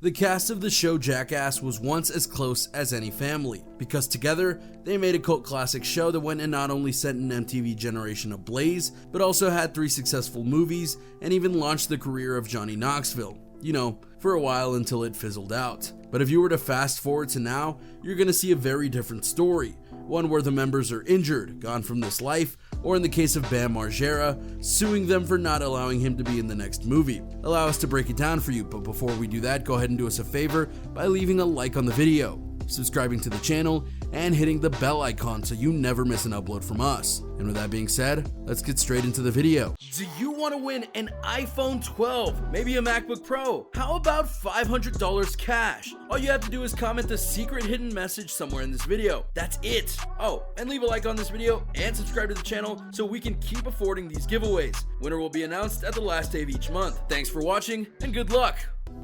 The cast of the show Jackass was once as close as any family, because together, they made a cult classic show that went and not only set an MTV generation ablaze, but also had 3 successful movies, and even launched the career of Johnny Knoxville. You know, for a while until it fizzled out. But if you were to fast forward to now, you're gonna see a very different story. One where the members are injured, gone from this life, or in the case of Bam Margera, suing them for not allowing him to be in the next movie. Allow us to break it down for you, but before we do that, go ahead and do us a favor by leaving a like on the video, subscribing to the channel, and hitting the bell icon so you never miss an upload from us. And with that being said, let's get straight into the video. Do you want to win an iPhone 12, maybe a MacBook Pro? How about $500 cash? All you have to do is comment the secret hidden message somewhere in this video. That's it. Oh, and leave a like on this video and subscribe to the channel so we can keep affording these giveaways. Winner will be announced at the last day of each month. Thanks for watching and good luck.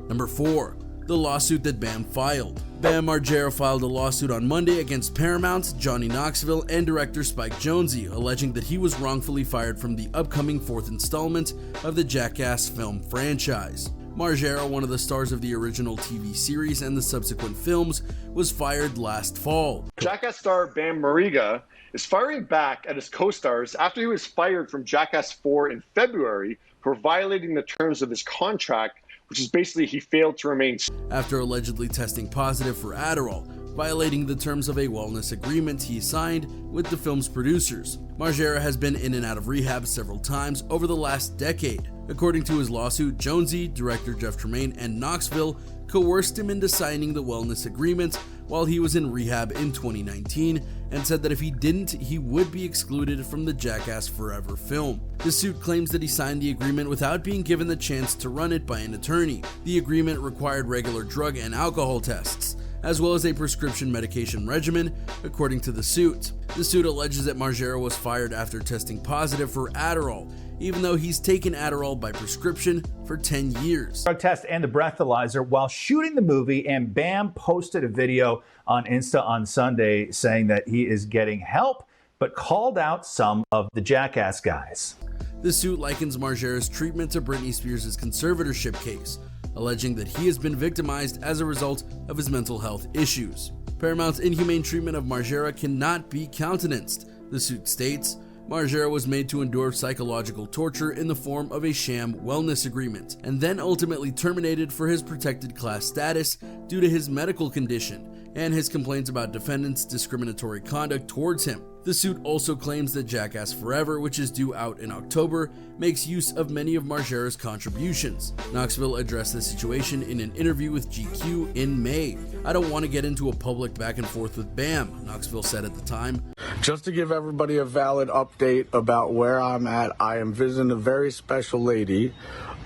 Number 4. The lawsuit that Bam filed. Bam Margera filed a lawsuit on Monday against Paramount, Johnny Knoxville, and director Spike Jonze, alleging that he was wrongfully fired from the upcoming 4th installment of the Jackass film franchise. Margera, one of the stars of the original TV series and the subsequent films, was fired last fall. Jackass star Bam Margera is firing back at his co-stars after he was fired from Jackass 4 in February for violating the terms of his contract, which is basically he failed to remain. After allegedly testing positive for Adderall, violating the terms of a wellness agreement he signed with the film's producers. Margera has been in and out of rehab several times over the last decade. According to his lawsuit, Jonze, director Jeff Tremaine, and Knoxville coerced him into signing the wellness agreement while he was in rehab in 2019 and said that if he didn't, he would be excluded from the Jackass Forever film. The suit claims that he signed the agreement without being given the chance to run it by an attorney. The agreement required regular drug and alcohol tests, as well as a prescription medication regimen, according to the suit. The suit alleges that Margera was fired after testing positive for Adderall, even though he's taken Adderall by prescription for 10 years. Drug test and the breathalyzer while shooting the movie, and Bam posted a video on Insta on Sunday saying that he is getting help, but called out some of the Jackass guys. The suit likens Margera's treatment to Britney Spears' conservatorship case, alleging that he has been victimized as a result of his mental health issues. Paramount's inhumane treatment of Margera cannot be countenanced, the suit states. Margera was made to endure psychological torture in the form of a sham wellness agreement, and then ultimately terminated for his protected class status due to his medical condition and his complaints about defendants' discriminatory conduct towards him. The suit also claims that Jackass Forever, which is due out in October, makes use of many of Margera's contributions. Knoxville addressed the situation in an interview with GQ in May. "I don't want to get into a public back and forth with Bam," Knoxville said at the time. "Just to give everybody a valid update about where I'm at, I am visiting a very special lady.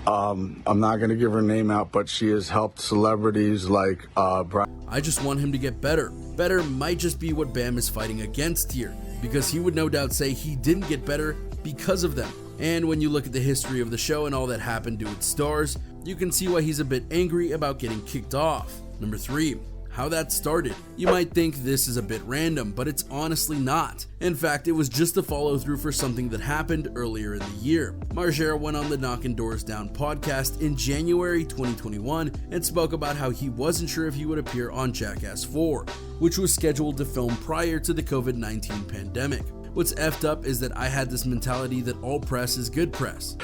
I'm not going to give her name out, but she has helped celebrities like I just want him to get better. Better might just be what Bam is fighting against here, because he would no doubt say he didn't get better because of them. And when you look at the history of the show and all that happened to its stars, you can see why he's a bit angry about getting kicked off. Number 3. How that started. You might think this is a bit random, but it's honestly not. In fact, it was just a follow through for something that happened earlier in the year. Margera went on the Knockin' Doors Down podcast in January 2021 and spoke about how he wasn't sure if he would appear on Jackass 4, which was scheduled to film prior to the COVID-19 pandemic. What's effed up is that I had this mentality that all press is good press,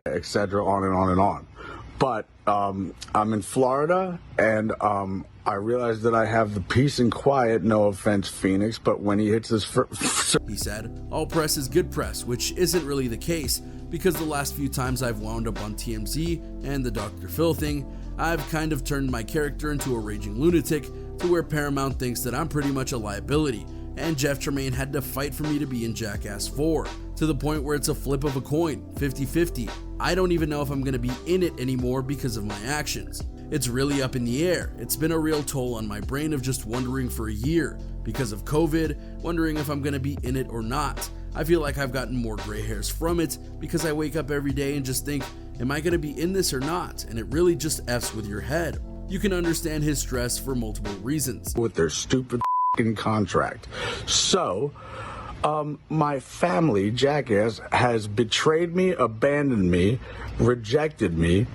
etc., on and on and on. But I'm in Florida, and I realized that I have the peace and quiet, no offense, Phoenix, but when he hits his he said, all press is good press, which isn't really the case, because the last few times I've wound up on TMZ and the Dr. Phil thing, I've kind of turned my character into a raging lunatic to where Paramount thinks that I'm pretty much a liability, and Jeff Tremaine had to fight for me to be in Jackass 4, to the point where it's a flip of a coin, 50-50. I don't even know if I'm going to be in it anymore because of my actions. It's really up in the air. It's been a real toll on my brain of just wondering for a year, because of COVID, wondering if I'm going to be in it or not. I feel like I've gotten more gray hairs from it, because I wake up every day and just think, am I going to be in this or not? And it really just F's with your head. You can understand his stress for multiple reasons. With their stupid contract. So, my family, Jackass, has betrayed me, abandoned me, rejected me.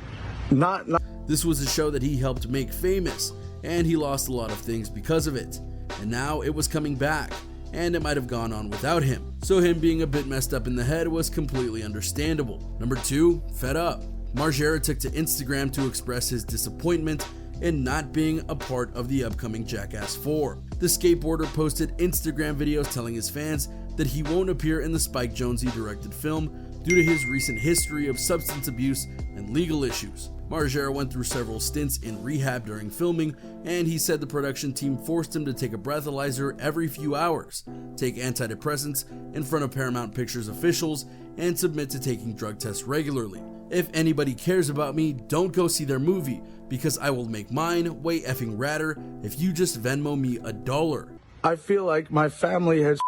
This was a show that he helped make famous, and he lost a lot of things because of it. And now it was coming back, and it might have gone on without him. So him being a bit messed up in the head was completely understandable. Number 2, fed up. Margera took to Instagram to express his disappointment in not being a part of the upcoming Jackass 4. The skateboarder posted Instagram videos telling his fans that he won't appear in the Spike Jonze directed film due to his recent history of substance abuse and legal issues. Margera went through several stints in rehab during filming, and he said the production team forced him to take a breathalyzer every few hours, take antidepressants in front of Paramount Pictures officials, and submit to taking drug tests regularly. If anybody cares about me, don't go see their movie, because I will make mine way effing radder if you just Venmo me $1. I feel like my family has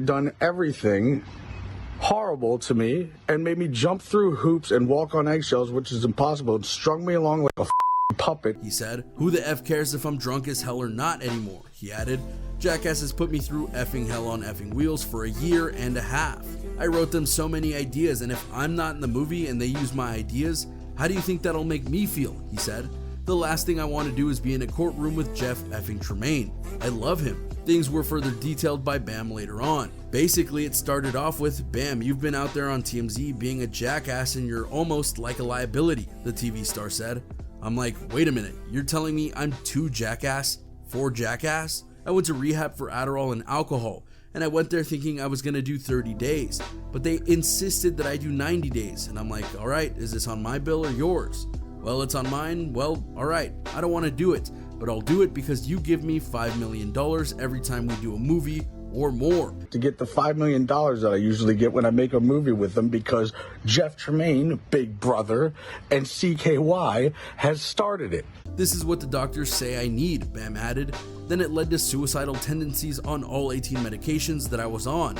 done everything horrible to me and made me jump through hoops and walk on eggshells, which is impossible, and strung me along like a puppet. He said, "Who the F cares if I'm drunk as hell or not anymore?" He added, "Jackass has put me through effing hell on effing wheels for a year and a half. I wrote them so many ideas, and if I'm not in the movie and they use my ideas, how do you think that'll make me feel?" He said, "The last thing I want to do is be in a courtroom with Jeff effing Tremaine. I love him." Things were further detailed by Bam later on. Basically, it started off with, "Bam, you've been out there on TMZ being a jackass and you're almost like a liability," the TV star said. I'm like, wait a minute, you're telling me I'm too jackass for Jackass? I went to rehab for Adderall and alcohol, and I went there thinking I was gonna do 30 days, but they insisted that I do 90 days, and I'm like, alright, is this on my bill or yours? Well, it's on mine. Well, alright, I don't want to do it, but I'll do it because you give me $5 million every time we do a movie or more. To get the $5 million that I usually get when I make a movie with them, because Jeff Tremaine, Big Brother, and CKY has started it. This is what the doctors say I need, Bam added. Then it led to suicidal tendencies on all 18 medications that I was on.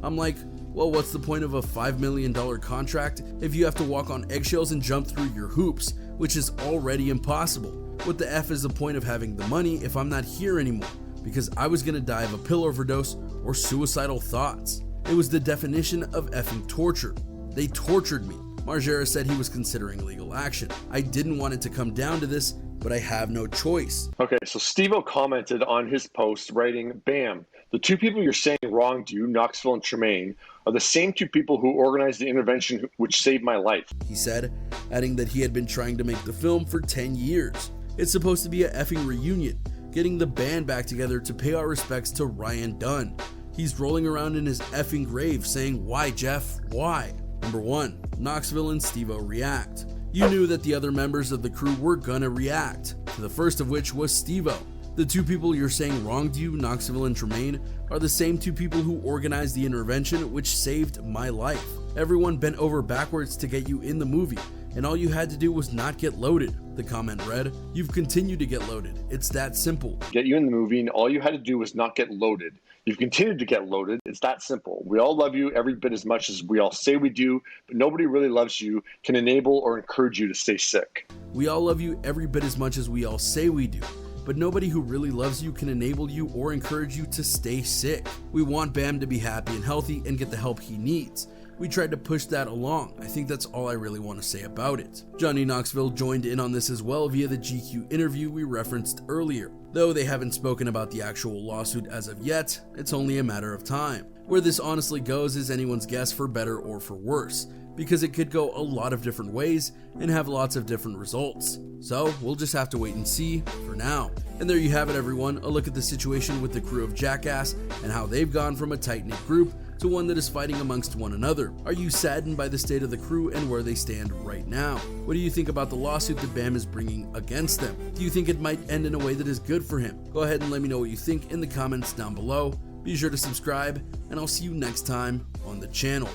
I'm like, well, what's the point of a $5 million contract if you have to walk on eggshells and jump through your hoops, which is already impossible? What the F is the point of having the money if I'm not here anymore? Because I was gonna die of a pill overdose or suicidal thoughts. It was the definition of effing torture. They tortured me. Margera said he was considering legal action. I didn't want it to come down to this, but I have no choice. Okay, so Steve-O commented on his post writing, "Bam, the two people you're saying wronged you, Knoxville and Tremaine, are the same two people who organized the intervention which saved my life," he said, adding that he had been trying to make the film for 10 years. It's supposed to be a effing reunion, getting the band back together to pay our respects to Ryan Dunn. He's rolling around in his effing grave saying, "Why, Jeff? Why?" Number 1, Knoxville and Steve-O react. You knew that the other members of the crew were gonna react, to the first of which was Steve-O. The two people you're saying wronged you, Knoxville and Tremaine, are the same two people who organized the intervention which saved my life. Everyone bent over backwards to get you in the movie, and all you had to do was not get loaded. The comment read, "You've continued to get loaded. It's that simple." Get you in the movie, and all you had to do was not get loaded. You've continued to get loaded. It's that simple. We all love you every bit as much as we all say we do, but nobody really loves you, can enable or encourage you to stay sick. We all love you every bit as much as we all say we do, but nobody who really loves you can enable you or encourage you to stay sick. We want Bam to be happy and healthy and get the help he needs. We tried to push that along. I think that's all I really want to say about it. Johnny Knoxville joined in on this as well via the GQ interview we referenced earlier. Though they haven't spoken about the actual lawsuit as of yet, it's only a matter of time. Where this honestly goes is anyone's guess, for better or for worse, because it could go a lot of different ways and have lots of different results. So we'll just have to wait and see for now. And there you have it, everyone, a look at the situation with the crew of Jackass and how they've gone from a tight-knit group to one that is fighting amongst one another. Are you saddened by the state of the crew and where they stand right now? What do you think about the lawsuit that Bam is bringing against them? Do you think it might end in a way that is good for him? Go ahead and let me know what you think in the comments down below. Be sure to subscribe, and I'll see you next time on the channel.